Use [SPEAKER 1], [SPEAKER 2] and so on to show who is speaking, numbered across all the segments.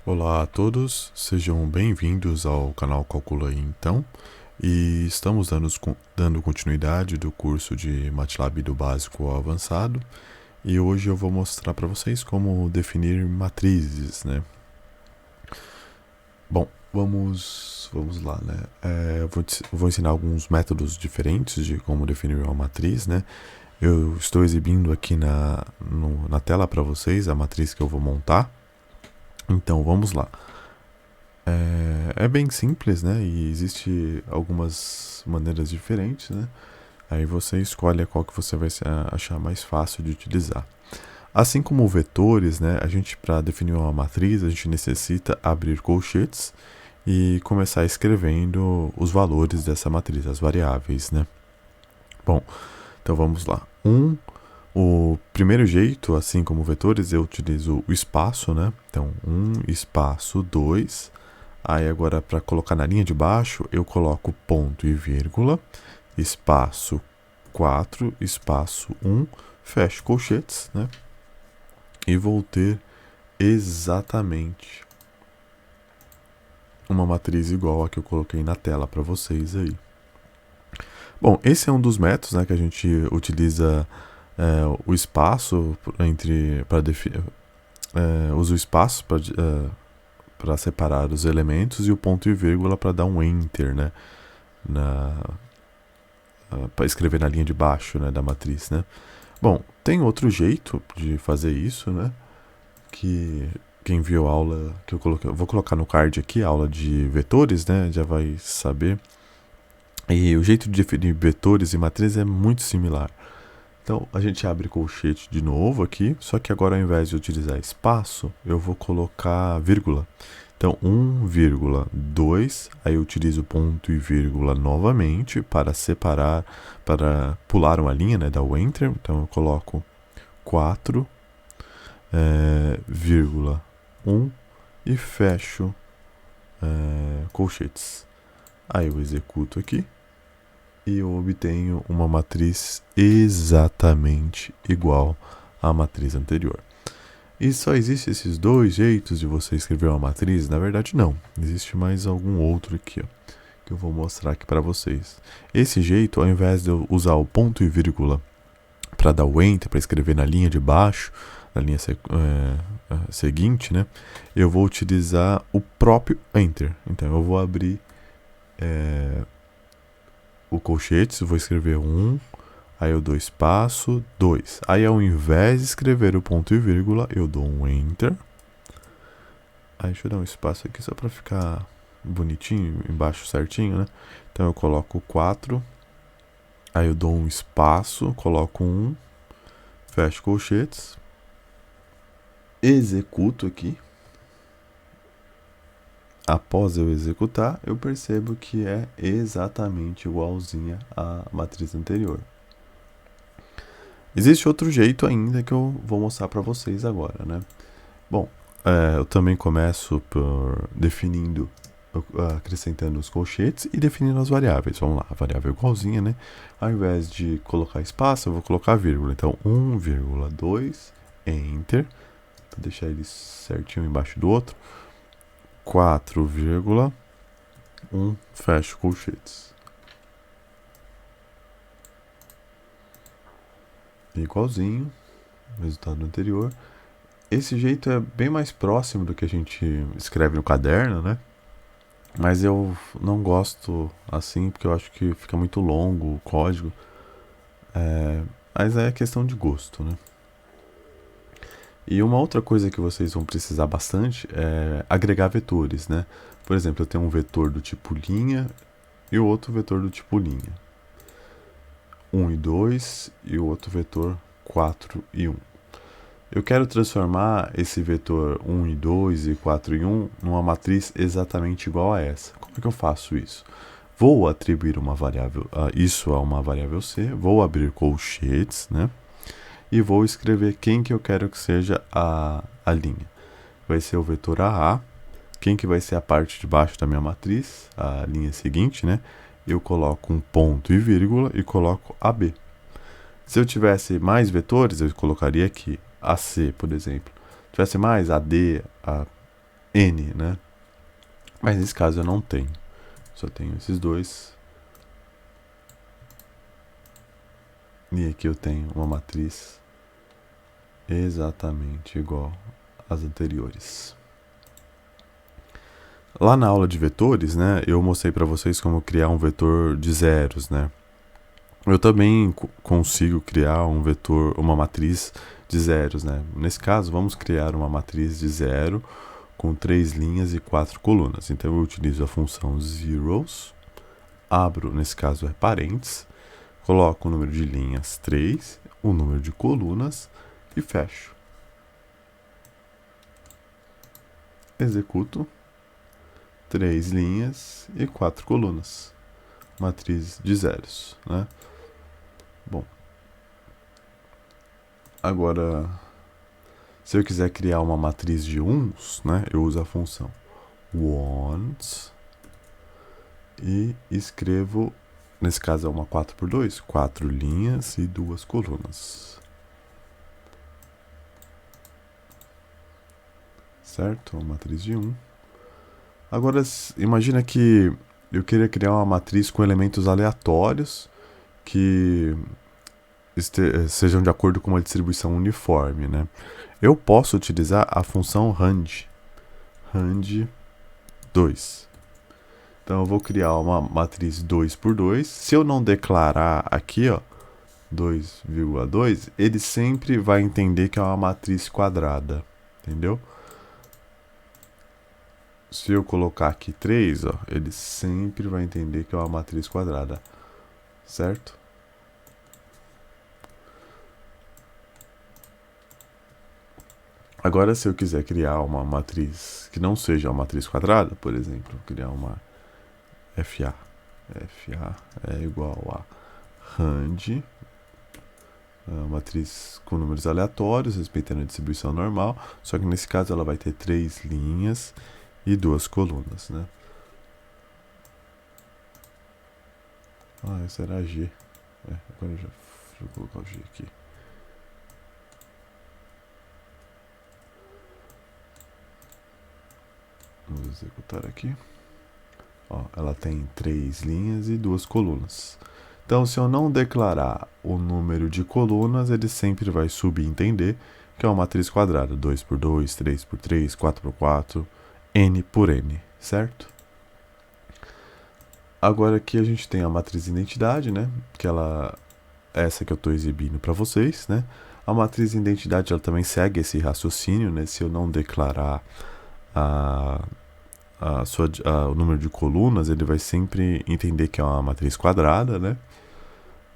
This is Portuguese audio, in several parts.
[SPEAKER 1] Olá a todos, sejam bem-vindos ao canal Calcula aí então, e estamos dando continuidade do curso de MATLAB do básico ao avançado, e hoje eu vou mostrar para vocês como definir matrizes, né? Bom, vamos lá, né? Vou ensinar alguns métodos diferentes de como definir uma matriz, né? Eu estou exibindo aqui na tela para vocês a matriz que eu vou montar, então vamos lá. É bem simples, né? E existe algumas maneiras diferentes, né? Aí você escolhe qual que você vai achar mais fácil de utilizar. Assim como vetores, né? A gente, para definir uma matriz, a gente necessita abrir colchetes e começar escrevendo os valores dessa matriz, as variáveis, né? Bom, então vamos lá. O primeiro jeito, assim como vetores, eu utilizo o espaço, né? Então, espaço 2. Aí agora, para colocar na linha de baixo, eu coloco ponto e vírgula, espaço 4, espaço 1, fecho colchetes, né? E vou ter exatamente uma matriz igual a que eu coloquei na tela para vocês aí. Bom, esse é um dos métodos, né, que a gente utiliza o espaço para definir, usa o espaço para separar os elementos e o ponto e vírgula para dar um enter, né, para escrever na linha de baixo, né, da matriz, né. Bom, tem outro jeito de fazer isso, né, que quem viu a aula que eu vou colocar no card aqui, a aula de vetores, né, já vai saber. E o jeito de definir vetores e matrizes é muito similar. Então, a gente abre colchete de novo aqui, só que agora ao invés de utilizar espaço, eu vou colocar vírgula. Então, 1,2, aí eu utilizo ponto e vírgula novamente para separar, para pular uma linha, né, dar o enter. Então, eu coloco 4, vírgula 1 e fecho colchetes. Aí eu executo aqui e eu obtenho uma matriz exatamente igual à matriz anterior. E só existem esses dois jeitos de você escrever uma matriz? Na verdade, não. Existe mais algum outro aqui, ó, que eu vou mostrar aqui para vocês. Esse jeito, ao invés de eu usar o ponto e vírgula para dar o enter, para escrever na linha de baixo, na linha seguinte, né, eu vou utilizar o próprio enter. Então, eu vou abrir o colchetes, vou escrever 1, aí eu dou espaço, 2. Aí ao invés de escrever o ponto e vírgula, eu dou um enter. Aí deixa eu dar um espaço aqui só para ficar bonitinho, embaixo certinho, né? Então eu coloco 4, aí eu dou um espaço, coloco 1, fecho colchetes, executo aqui. Após eu executar, eu percebo que é exatamente igualzinha à matriz anterior. Existe outro jeito ainda que eu vou mostrar para vocês agora, né? Bom, eu também começo por acrescentando os colchetes e definindo as variáveis. Vamos lá, a variável igualzinha, né? Ao invés de colocar espaço, eu vou colocar vírgula. Então, 1,2, enter, para deixar eles certinho embaixo do outro. 4,1, fecho colchetes. Igualzinho, resultado anterior. Esse jeito é bem mais próximo do que a gente escreve no caderno, né? Mas eu não gosto assim, porque eu acho que fica muito longo o código. Mas é questão de gosto, né? E uma outra coisa que vocês vão precisar bastante é agregar vetores, né? Por exemplo, eu tenho um vetor do tipo linha e o outro vetor do tipo linha. 1 e 2 e o outro vetor 4 e 1. Eu quero transformar esse vetor 1 e 2 e 4 e 1 numa matriz exatamente igual a essa. Como é que eu faço isso? Vou atribuir uma variável, isso a uma variável C, vou abrir colchetes, né? E vou escrever quem que eu quero que seja a linha. Vai ser o vetor AA, quem que vai ser a parte de baixo da minha matriz, a linha seguinte, né? Eu coloco um ponto e vírgula e coloco AB. Se eu tivesse mais vetores, eu colocaria aqui AC, por exemplo. Se tivesse mais AD, N, né? Mas nesse caso eu não tenho. Só tenho esses dois. E aqui eu tenho uma matriz exatamente igual às anteriores. Lá na aula de vetores, né, eu mostrei para vocês como criar um vetor de zeros, né? Eu também consigo criar um vetor, uma matriz de zeros, né? Nesse caso, vamos criar uma matriz de zero com 3 linhas e 4 colunas. Então eu utilizo a função zeros, abro, nesse caso é parênteses, coloco o número de linhas 3, o número de colunas e fecho. Executo. 3 linhas e 4 colunas. Matriz de zeros, né? Bom. Agora, se eu quiser criar uma matriz de uns, né? Eu uso a função ones e escrevo, nesse caso é uma 4x2, 4 linhas e 2 colunas. Certo? Uma matriz de 1. Agora, imagina que eu queria criar uma matriz com elementos aleatórios que sejam de acordo com uma distribuição uniforme, né? Eu posso utilizar a função rand 2. Então eu vou criar uma matriz 2x2. Se eu não declarar aqui, ó, 2,2, ele sempre vai entender que é uma matriz quadrada, entendeu? Se eu colocar aqui 3, ó, ele sempre vai entender que é uma matriz quadrada, certo? Agora, se eu quiser criar uma matriz que não seja uma matriz quadrada, por exemplo, criar uma FA é igual a rand, matriz com números aleatórios, respeitando a distribuição normal, só que nesse caso ela vai ter 3 linhas e 2 colunas, né? Essa era a G. Agora eu já vou colocar o G aqui. Vamos executar aqui. Ó, ela tem 3 linhas e 2 colunas. Então, se eu não declarar o número de colunas, ele sempre vai subentender que é uma matriz quadrada. 2x2, 3x3, 4x4, n por n, certo? Agora aqui a gente tem a matriz de identidade, né? Que essa que eu estou exibindo para vocês, né? A matriz de identidade ela também segue esse raciocínio, né? Se eu não declarar o número de colunas, ele vai sempre entender que é uma matriz quadrada, né?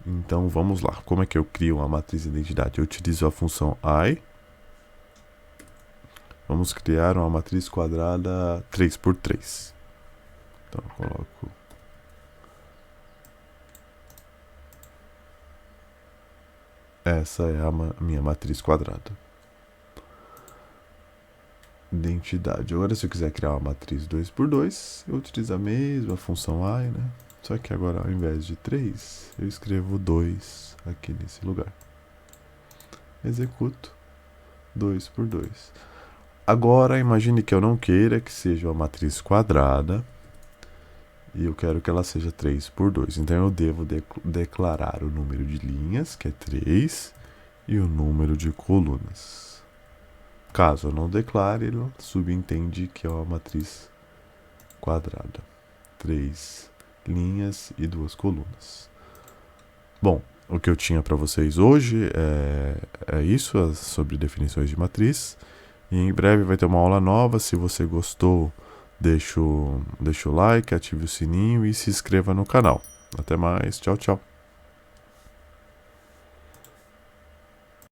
[SPEAKER 1] Então vamos lá. Como é que eu crio uma matriz de identidade? Eu utilizo a função i. Vamos criar uma matriz quadrada 3x3. Então eu coloco essa é a minha matriz quadrada. Identidade. Agora, se eu quiser criar uma matriz 2x2, eu utilizo a mesma função i, né? Só que agora, ao invés de 3, eu escrevo 2 aqui nesse lugar. Executo 2x2. Agora, imagine que eu não queira que seja uma matriz quadrada e eu quero que ela seja 3x2. Então, eu devo declarar o número de linhas, que é 3, e o número de colunas. Caso eu não declare, ele subentende que é uma matriz quadrada. 3 linhas e 2 colunas. Bom, o que eu tinha para vocês hoje é isso, sobre definições de matriz. E em breve vai ter uma aula nova. Se você gostou, deixa o like, ative o sininho e se inscreva no canal. Até mais, tchau, tchau.